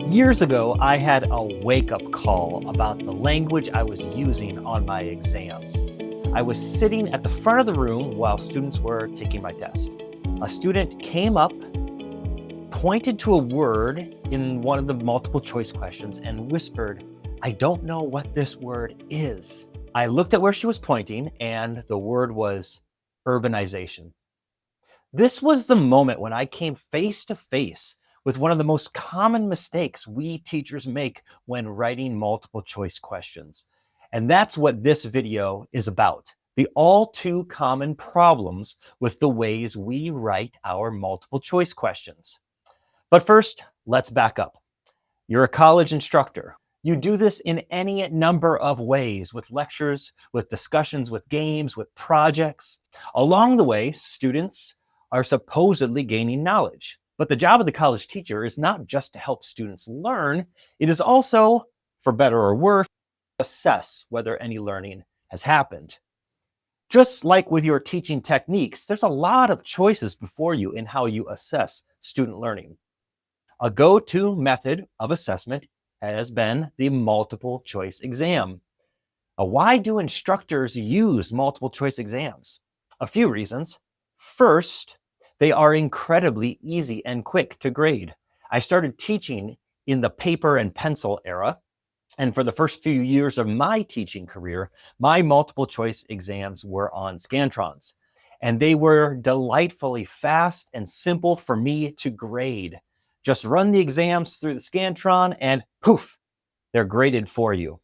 Years ago, I had a wake up call about the language I was using on my exams. I was sitting at the front of the room while students were taking my test. A student came up, pointed to a word in one of the multiple choice questions, and whispered, "I don't know what this word is." I looked at where she was pointing, and the word was urbanization. This was the moment when I came face to face with one of the most common mistakes we teachers make when writing multiple choice questions. And that's what this video is about. The all too common problems with the ways we write our multiple choice questions. But first, let's back up. You're a college instructor. You do this in any number of ways with lectures, with discussions, with games, with projects. Along the way, students are supposedly gaining knowledge. But the job of the college teacher is not just to help students learn, it is also, for better or worse, assess whether any learning has happened. Just like with your teaching techniques, there's a lot of choices before you in how you assess student learning. A go-to method of assessment has been the multiple choice exam. Why do instructors use multiple choice exams? A few reasons. First, they are incredibly easy and quick to grade. I started teaching in the paper and pencil era, and for the first few years of my teaching career, my multiple choice exams were on Scantrons, and they were delightfully fast and simple for me to grade. Just run the exams through the Scantron and poof, they're graded for you.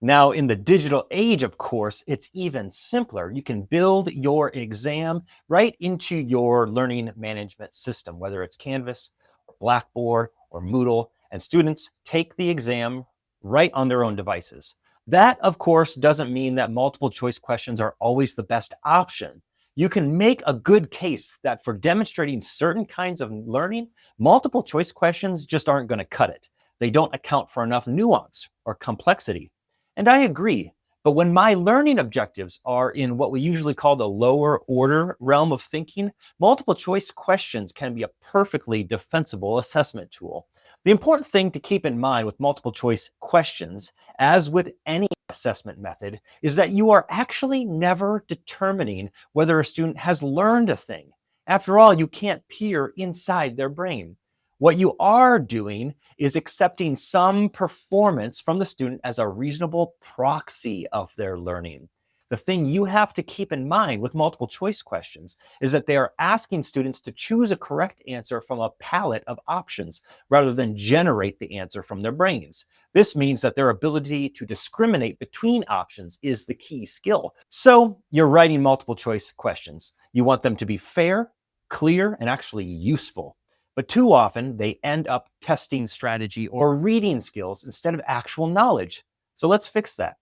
Now, in the digital age, of course, it's even simpler. You can build your exam right into your learning management system, whether it's Canvas or Blackboard or Moodle, and students take the exam right on their own devices. That, of course, doesn't mean that multiple choice questions are always the best option. You can make a good case that for demonstrating certain kinds of learning, multiple choice questions just aren't going to cut it. They don't account for enough nuance or complexity. And I agree. But when my learning objectives are in what we usually call the lower order realm of thinking, multiple choice questions can be a perfectly defensible assessment tool. The important thing to keep in mind with multiple choice questions, as with any assessment method, is that you are actually never determining whether a student has learned a thing. After all, you can't peer inside their brain. What you are doing is accepting some performance from the student as a reasonable proxy of their learning. The thing you have to keep in mind with multiple choice questions is that they are asking students to choose a correct answer from a palette of options rather than generate the answer from their brains. This means that their ability to discriminate between options is the key skill. So you're writing multiple choice questions. You want them to be fair, clear, and actually useful. But too often, they end up testing strategy or reading skills instead of actual knowledge. So let's fix that.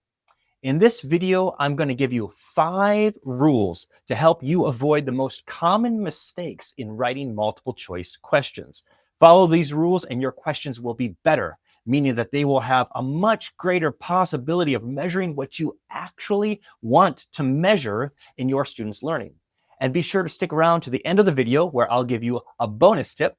In this video, I'm going to give you 5 rules to help you avoid the most common mistakes in writing multiple choice questions. Follow these rules and your questions will be better, meaning that they will have a much greater possibility of measuring what you actually want to measure in your students' learning. And be sure to stick around to the end of the video where I'll give you a bonus tip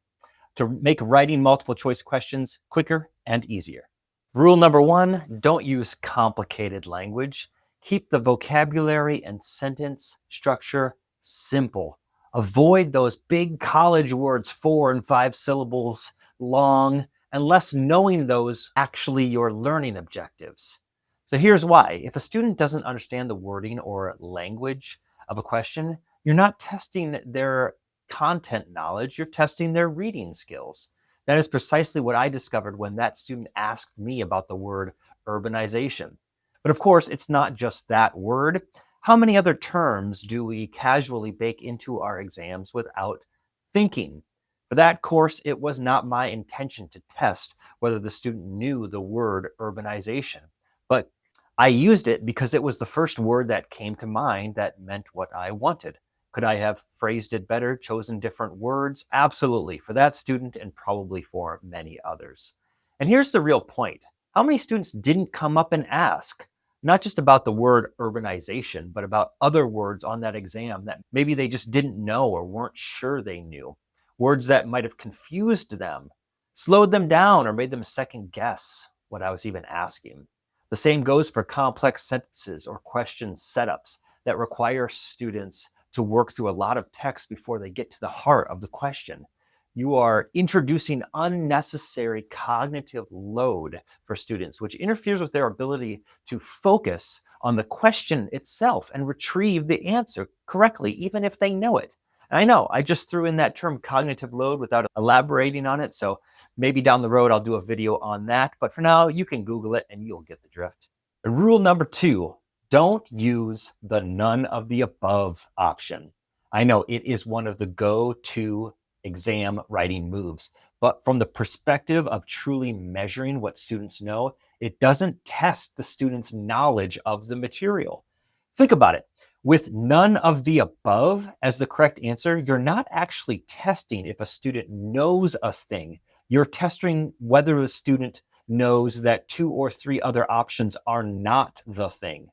to make writing multiple choice questions quicker and easier. Rule number 1, don't use complicated language. Keep the vocabulary and sentence structure simple. Avoid those big college words, 4 and 5 syllables long, unless knowing those actually your learning objectives. So here's why. If a student doesn't understand the wording or language of a question, you're not testing their content knowledge, you're testing their reading skills. That is precisely what I discovered when that student asked me about the word urbanization. But of course, it's not just that word. How many other terms do we casually bake into our exams without thinking? For that course, it was not my intention to test whether the student knew the word urbanization, but I used it because it was the first word that came to mind that meant what I wanted. Could I have phrased it better, chosen different words? Absolutely, for that student and probably for many others. And here's the real point. How many students didn't come up and ask, not just about the word urbanization, but about other words on that exam that maybe they just didn't know or weren't sure they knew, words that might have confused them? slowed them down or made them second guess what I was even asking. The same goes for complex sentences or question setups that require students to work through a lot of text before they get to the heart of the question. You are introducing unnecessary cognitive load for students, which interferes with their ability to focus on the question itself and retrieve the answer correctly, even if they know it. I know I just threw in that term cognitive load without elaborating on it. So maybe down the road, I'll do a video on that. But for now, you can Google it and you'll get the drift. And rule number 2, don't use the none of the above option. I know it is one of the go-to exam writing moves, but from the perspective of truly measuring what students know, it doesn't test the student's knowledge of the material. Think about it. With none of the above as the correct answer, you're not actually testing if a student knows a thing. You're testing whether the student knows that 2 or 3 other options are not the thing.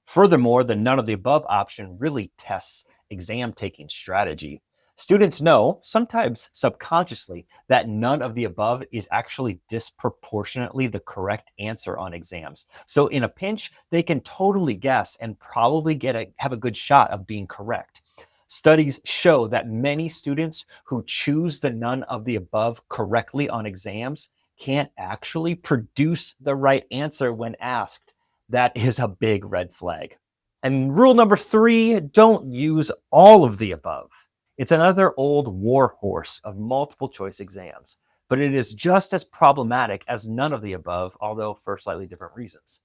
Furthermore, the none of the above option really tests exam taking strategy. Students know, sometimes subconsciously, that none of the above is actually disproportionately the correct answer on exams. So in a pinch, they can totally guess and probably have a good shot of being correct. Studies show that many students who choose the none of the above correctly on exams can't actually produce the right answer when asked. That is a big red flag. And rule number 3, don't use all of the above. It's another old war horse of multiple choice exams, but it is just as problematic as none of the above, although for slightly different reasons.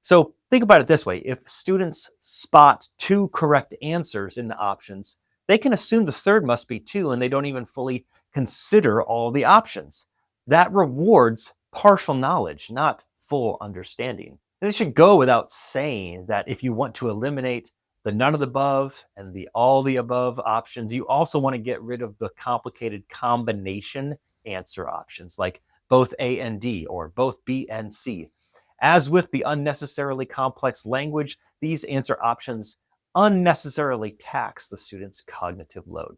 So think about it this way. If students spot 2 correct answers in the options, they can assume the third must be 2, and they don't even fully consider all the options. That rewards partial knowledge, not full understanding. And it should go without saying that if you want to eliminate the none of the above and the all the above options, you also want to get rid of the complicated combination answer options like both A and D or both B and C. As with the unnecessarily complex language, these answer options unnecessarily tax the student's cognitive load.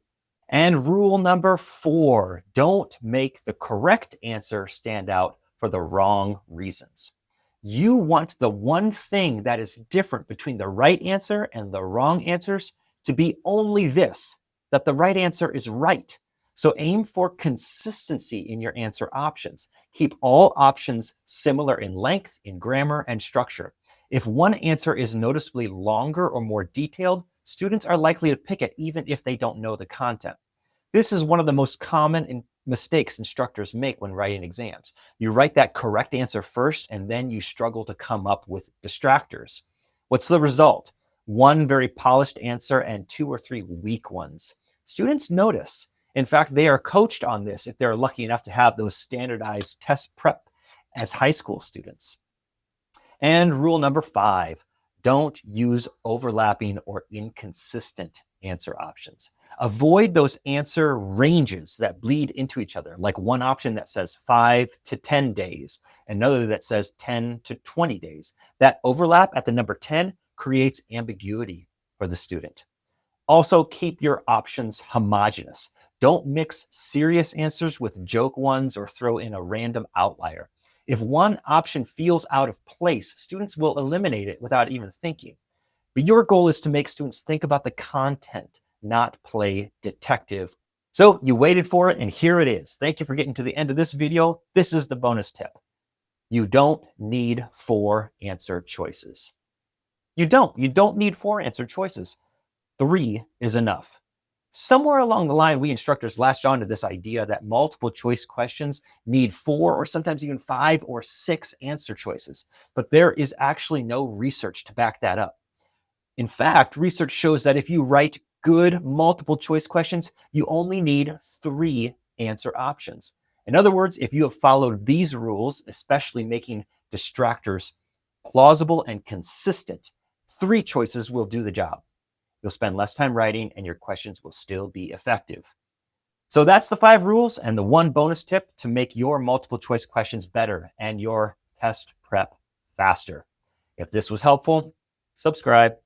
And rule number 4, don't make the correct answer stand out for the wrong reasons. You want the one thing that is different between the right answer and the wrong answers to be only this, that the right answer is right. So aim for consistency in your answer options. Keep all options similar in length, in grammar, and structure. If one answer is noticeably longer or more detailed, students are likely to pick it even if they don't know the content. This is one of the most common mistakes instructors make when writing exams. You write that correct answer first, and then you struggle to come up with distractors. What's the result? One very polished answer and 2 or 3 weak ones. Students notice. In fact, they are coached on this if they're lucky enough to have those standardized test prep as high school students. And rule number 5, don't use overlapping or inconsistent answer options. Avoid those answer ranges that bleed into each other, like one option that says 5 to 10 days, another that says 10 to 20 days. That overlap at the number 10 creates ambiguity for the student. Also, keep your options homogeneous. Don't mix serious answers with joke ones or throw in a random outlier. If one option feels out of place, students will eliminate it without even thinking. But your goal is to make students think about the content, not play detective. So you waited for it, and here it is. Thank you for getting to the end of this video. This is the bonus tip. You don't need 4 answer choices. You don't need 4 answer choices. 3 is enough. Somewhere along the line, we instructors latched on to this idea that multiple choice questions need 4 or sometimes even 5 or 6 answer choices, but there is actually no research to back that up. In fact, research shows that if you write good multiple choice questions, you only need 3 answer options. In other words, if you have followed these rules, especially making distractors plausible and consistent, 3 choices will do the job. You'll spend less time writing and your questions will still be effective. So that's the 5 rules and the 1 bonus tip to make your multiple choice questions better and your test prep faster. If this was helpful, subscribe.